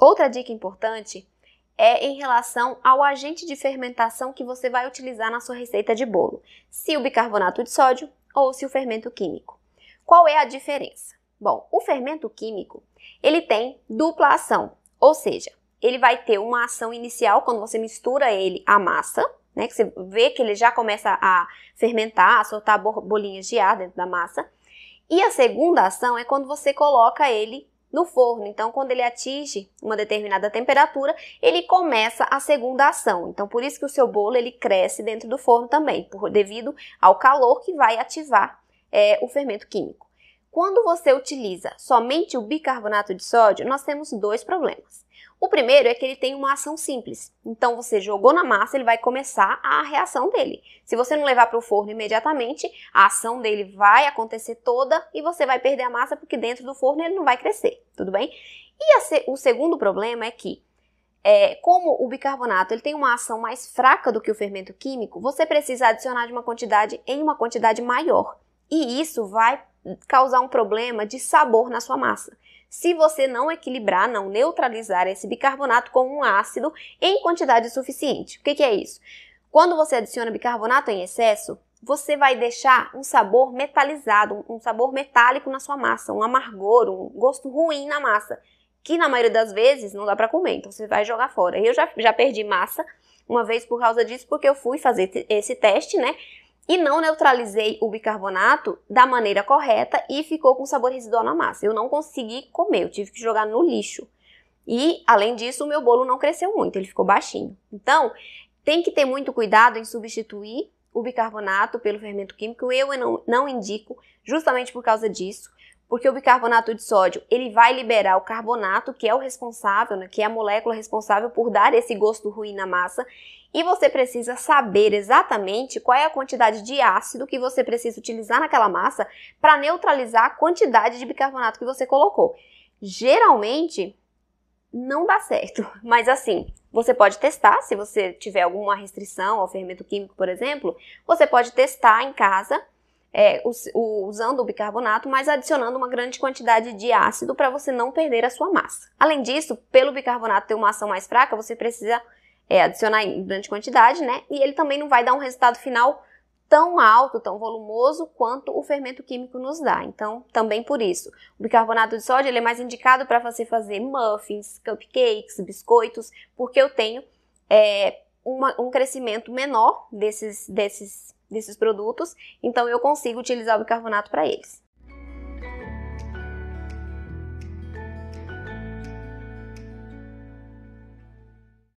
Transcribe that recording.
Outra dica importante é em relação ao agente de fermentação que você vai utilizar na sua receita de bolo, se o bicarbonato de sódio ou se o fermento químico. Qual é a diferença? Bom, o fermento químico, ele tem dupla ação, ou seja, ele vai ter uma ação inicial quando você mistura ele à massa, né, que você vê que ele já começa a fermentar, a soltar bolinhas de ar dentro da massa, e a segunda ação é quando você coloca ele no forno. Então, quando ele atinge uma determinada temperatura, ele começa a segunda ação. Então, por isso que o seu bolo ele cresce dentro do forno também, devido ao calor que vai ativar o fermento químico. Quando você utiliza somente o bicarbonato de sódio, nós temos dois problemas. O primeiro é que ele tem uma ação simples. Então, você jogou na massa, ele vai começar a reação dele. Se você não levar para o forno imediatamente, a ação dele vai acontecer toda e você vai perder a massa porque dentro do forno ele não vai crescer, tudo bem? E o segundo problema é que, como o bicarbonato ele tem uma ação mais fraca do que o fermento químico, você precisa adicionar em uma quantidade maior. E isso vai causar um problema de sabor na sua massa. Se você não equilibrar, não neutralizar esse bicarbonato com um ácido em quantidade suficiente. O que é isso? Quando você adiciona bicarbonato em excesso, você vai deixar um sabor metalizado, um sabor metálico na sua massa, um amargor, um gosto ruim na massa, que na maioria das vezes não dá para comer, então você vai jogar fora. Eu já perdi massa uma vez por causa disso, porque eu fui fazer esse teste, né? E não neutralizei o bicarbonato da maneira correta e ficou com sabor residual na massa. Eu não consegui comer, eu tive que jogar no lixo. E, além disso, o meu bolo não cresceu muito, ele ficou baixinho. Então, tem que ter muito cuidado em substituir o bicarbonato pelo fermento químico. Eu não indico, justamente por causa disso, porque o bicarbonato de sódio, ele vai liberar o carbonato, que é o responsável, né, que é a molécula responsável por dar esse gosto ruim na massa, e você precisa saber exatamente qual é a quantidade de ácido que você precisa utilizar naquela massa para neutralizar a quantidade de bicarbonato que você colocou. Geralmente, não dá certo, mas assim, você pode testar, se você tiver alguma restrição ao fermento químico, por exemplo, você pode testar em casa, usando o bicarbonato, mas adicionando uma grande quantidade de ácido para você não perder a sua massa. Além disso, pelo bicarbonato ter uma ação mais fraca, você precisa adicionar em grande quantidade, né? E ele também não vai dar um resultado final tão alto, tão volumoso quanto o fermento químico nos dá. Então, também por isso, o bicarbonato de sódio ele é mais indicado para você fazer muffins, cupcakes, biscoitos, porque eu tenho um crescimento menor desses produtos, então eu consigo utilizar o bicarbonato para eles.